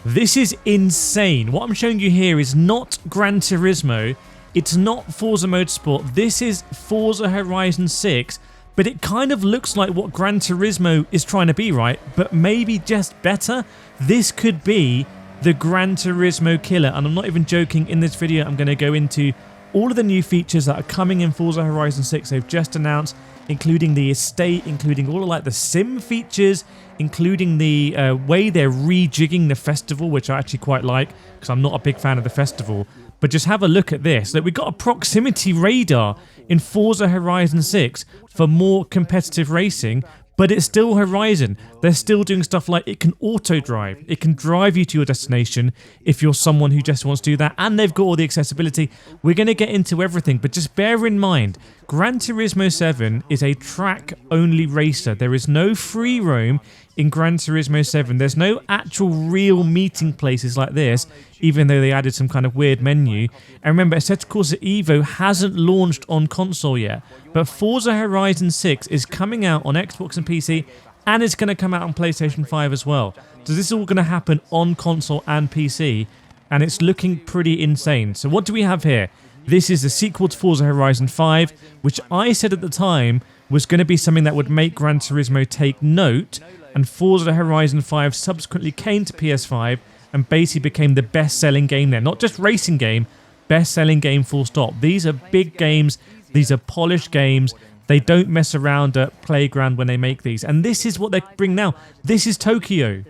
This is insane. What I'm showing you here is not Gran Turismo. It's not Forza Motorsport. This is Forza Horizon 6. But it kind of looks like what Gran Turismo is trying to be, right? But maybe just better. This could be the Gran Turismo killer. And I'm not even joking. In this video, I'm going to go into all of the new features that are coming in Forza Horizon 6 they've just announced, including the estate, including all of like the sim features, including the way they're rejigging the festival, which I actually quite like because I'm not a big fan of the festival. But just have a look at this. Look, we've got a proximity radar in Forza Horizon 6 for more competitive racing, but it's still Horizon. They're still doing stuff like it can auto-drive. It can drive you to your destination if you're someone who just wants to do that. And they've got all the accessibility. We're going to get into everything, but just bear in mind, Gran Turismo 7 is a track-only racer. There is no free roam in Gran Turismo 7. There's no actual real meeting places like this, even though they added some kind of weird menu. And remember, Assetto Corsa Evo hasn't launched on console yet, but Forza Horizon 6 is coming out on Xbox and PC, and it's going to come out on PlayStation 5 as well. So this is all going to happen on console and PC, and it's looking pretty insane. So what do we have here? This is the sequel to Forza Horizon 5, which I said at the time was going to be something that would make Gran Turismo take note, and Forza Horizon 5 subsequently came to PS5 and basically became the best-selling game there. Not just racing game, best-selling game full stop. These are big games. These are polished games. They don't mess around at Playground when they make these. And this is what they bring now. This is Tokyo.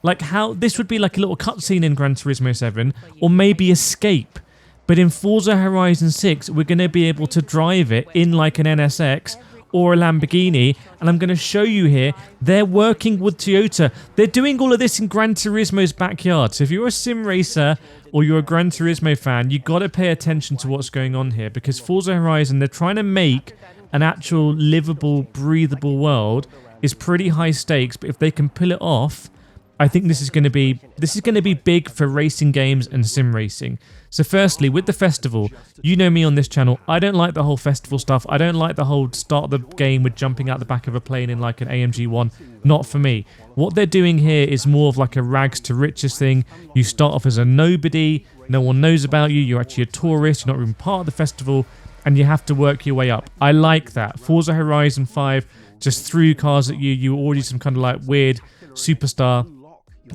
Like how this would be like a little cutscene in Gran Turismo 7, or maybe Escape. But in Forza Horizon 6, we're going to be able to drive it in like an NSX or a Lamborghini, and I'm going to show you here, they're working with Toyota. They're doing all of this in Gran Turismo's backyard. So if you're a sim racer or you're a Gran Turismo fan, you've got to pay attention to what's going on here, because Forza Horizon, they're trying to make an actual livable, breathable world. Is pretty high stakes, but if they can pull it off, I think this is going to be big for racing games and sim racing. So firstly, with the festival, you know me on this channel, I don't like the whole festival stuff. I don't like the whole start the game with jumping out the back of a plane in like an AMG 1. Not for me. What they're doing here is more of like a rags to riches thing. You start off as a nobody, no one knows about you, you're actually a tourist, you're not even part of the festival, and you have to work your way up. I like that. Forza Horizon 5 just threw cars at you, you were already some kind of like weird superstar.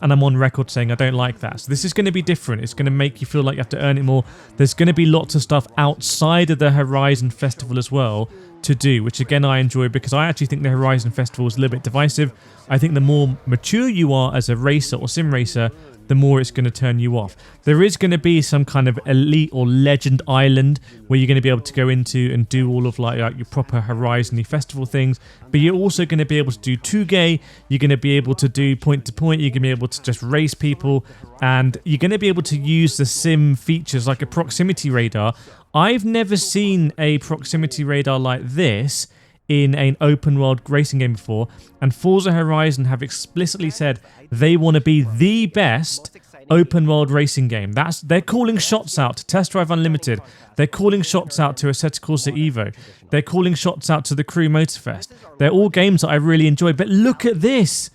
And I'm on record saying I don't like that. So this is going to be different. It's going to make you feel like you have to earn it more. There's going to be lots of stuff outside of the Horizon Festival as well to do, which again I enjoy, because I actually think the Horizon Festival is a little bit divisive. I think the more mature you are as a racer or sim racer, the more it's going to turn you off. There is going to be some kind of elite or legend island where you're going to be able to go into and do all of like your proper Horizon-y festival things, but you're also going to be able to do touge, you're going to be able to do point to point, you're going to be able to just race people, and you're going to be able to use the sim features like a proximity radar. I've never seen a proximity radar like this in an open world racing game before, and Forza Horizon have explicitly said they want to be the best open world racing game. They're calling shots out to Test Drive Unlimited. They're calling shots out to Assetto Corsa Evo. They're calling shots out to the Crew Motorfest. They're all games that I really enjoy. But look at this.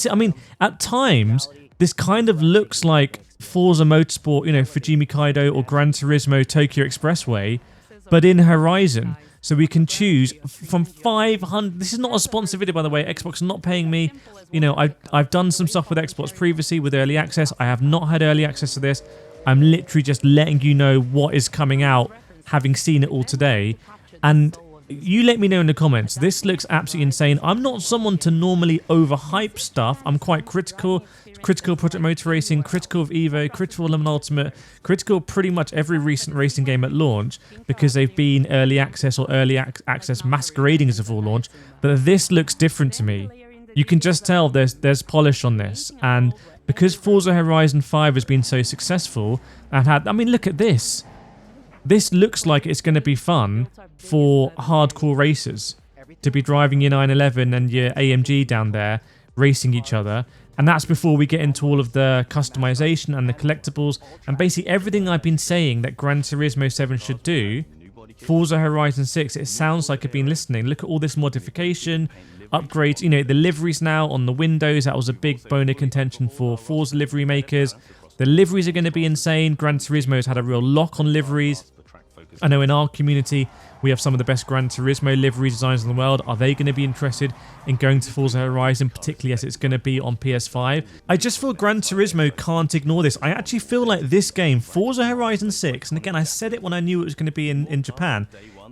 I mean, at times this kind of looks like Forza Motorsport, you know, Fujimi Kaido or Gran Turismo Tokyo Expressway, but in Horizon. So we can choose from 500... This is not a sponsored video, by the way. Xbox is not paying me. You know, I've done some stuff with Xbox previously with early access. I have not had early access to this. I'm literally just letting you know what is coming out, having seen it all today. And you let me know in the comments. This looks absolutely insane. I'm not someone to normally overhype stuff. I'm quite critical. Critical Project Motor Racing, critical of Evo, critical of Le Mans Ultimate, critical of pretty much every recent racing game at launch, because they've been early access or early access masquerading as a full launch. But this looks different to me. You can just tell there's polish on this. And because Forza Horizon 5 has been so successful and had... I mean, look at this. This looks like it's going to be fun for hardcore racers to be driving your 911 and your AMG down there, racing each other. And that's before we get into all of the customization and the collectibles and basically everything I've been saying that Gran Turismo 7 should do. Forza Horizon 6, it sounds like I've been listening. Look at all this modification. upgrades, you know, the liveries now on the windows. That was a big bone of contention for Forza livery makers. The liveries are going to be insane. Gran Turismo has had a real lock on liveries. I know in our community, we have some of the best Gran Turismo livery designs in the world. Are they going to be interested in going to Forza Horizon, particularly as it's going to be on PS5? I just feel Gran Turismo can't ignore this. I actually feel like this game, Forza Horizon 6, and again, I said it when I knew it was going to be in Japan,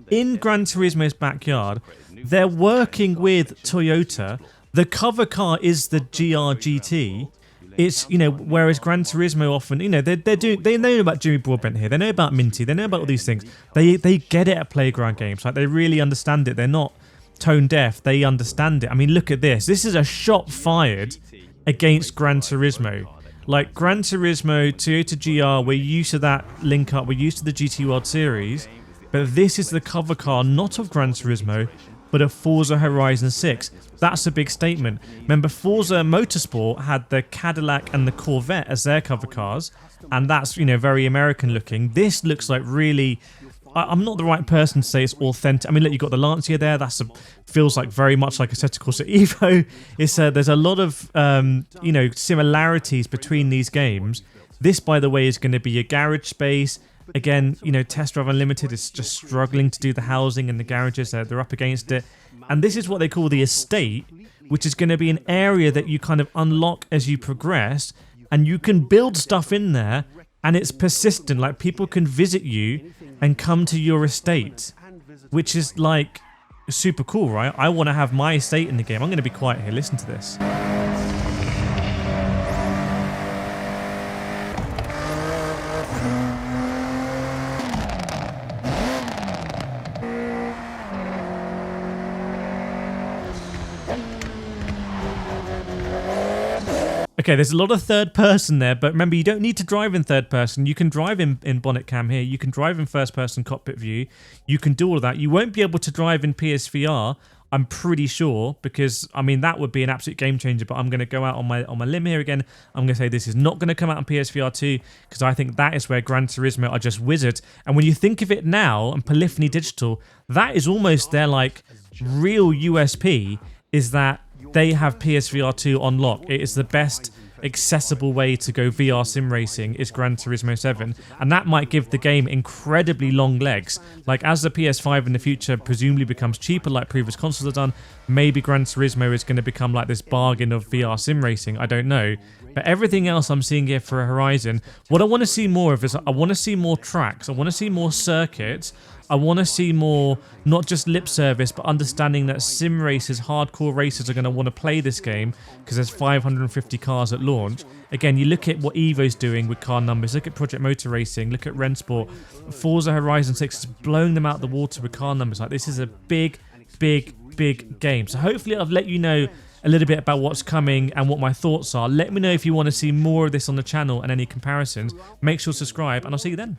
in Gran Turismo's backyard, they're working with Toyota. The cover car is the GR-GT. It's, you know, whereas Gran Turismo often, you know, they know about Jimmy Broadbent here, they know about Minty, they know about all these things. They get it at Playground Games, like they really understand it. They're not tone deaf, they understand it. I mean, look at this. This is a shot fired against Gran Turismo. Like Gran Turismo, Toyota GR, we're used to that link up, we're used to the GT World Series, but this is the cover car not of Gran Turismo, but of Forza Horizon 6. That's a big statement. Remember, Forza Motorsport had the Cadillac and the Corvette as their cover cars, and that's, you know, very American looking. This looks like really... I'm not the right person to say it's authentic. I mean, look, you've got the Lancia there. Feels like very much like Assetto Corsa Evo. There's a lot of, you know, similarities between these games. This, by the way, is going to be a garage space. Again, you know, Test Drive Unlimited is just struggling to do the housing in the garages. They're up against it. And this is what they call the estate, which is going to be an area that you kind of unlock as you progress. And you can build stuff in there, and it's persistent. Like, people can visit you and come to your estate, which is, like, super cool, right? I want to have my estate in the game. I'm going to be quiet here. Listen to this. Okay, there's a lot of third person there, but remember, you don't need to drive in third person. You can drive in bonnet cam here. You can drive in first person cockpit view. You can do all of that. You won't be able to drive in PSVR, I'm pretty sure, because, I mean, that would be an absolute game changer, but I'm going to go out on my limb here again. I'm going to say this is not going to come out on PSVR 2, because I think that is where Gran Turismo are just wizards. And when you think of it now, and Polyphony Digital, that is almost their, like, real USP, is that they have PSVR 2 on lock. It is the best accessible way to go VR sim racing is Gran Turismo 7, and that might give the game incredibly long legs. Like, as the PS5 in the future presumably becomes cheaper like previous consoles have done, maybe Gran Turismo is going to become like this bargain of VR sim racing. I don't know. But everything else I'm seeing here for Horizon, what I want to see more of is I want to see more tracks. I want to see more circuits. I want to see more, not just lip service, but understanding that sim racers, hardcore racers are going to want to play this game because there's 550 cars at launch. Again, you look at what Evo's doing with car numbers. Look at Project Motor Racing. Look at Rennsport. Forza Horizon 6 is blowing them out the water with car numbers. Like, this is a big, big, big game. So hopefully I've let you know a little bit about what's coming and what my thoughts are. Let me know if you want to see more of this on the channel and any comparisons. Make sure to subscribe, and I'll see you then.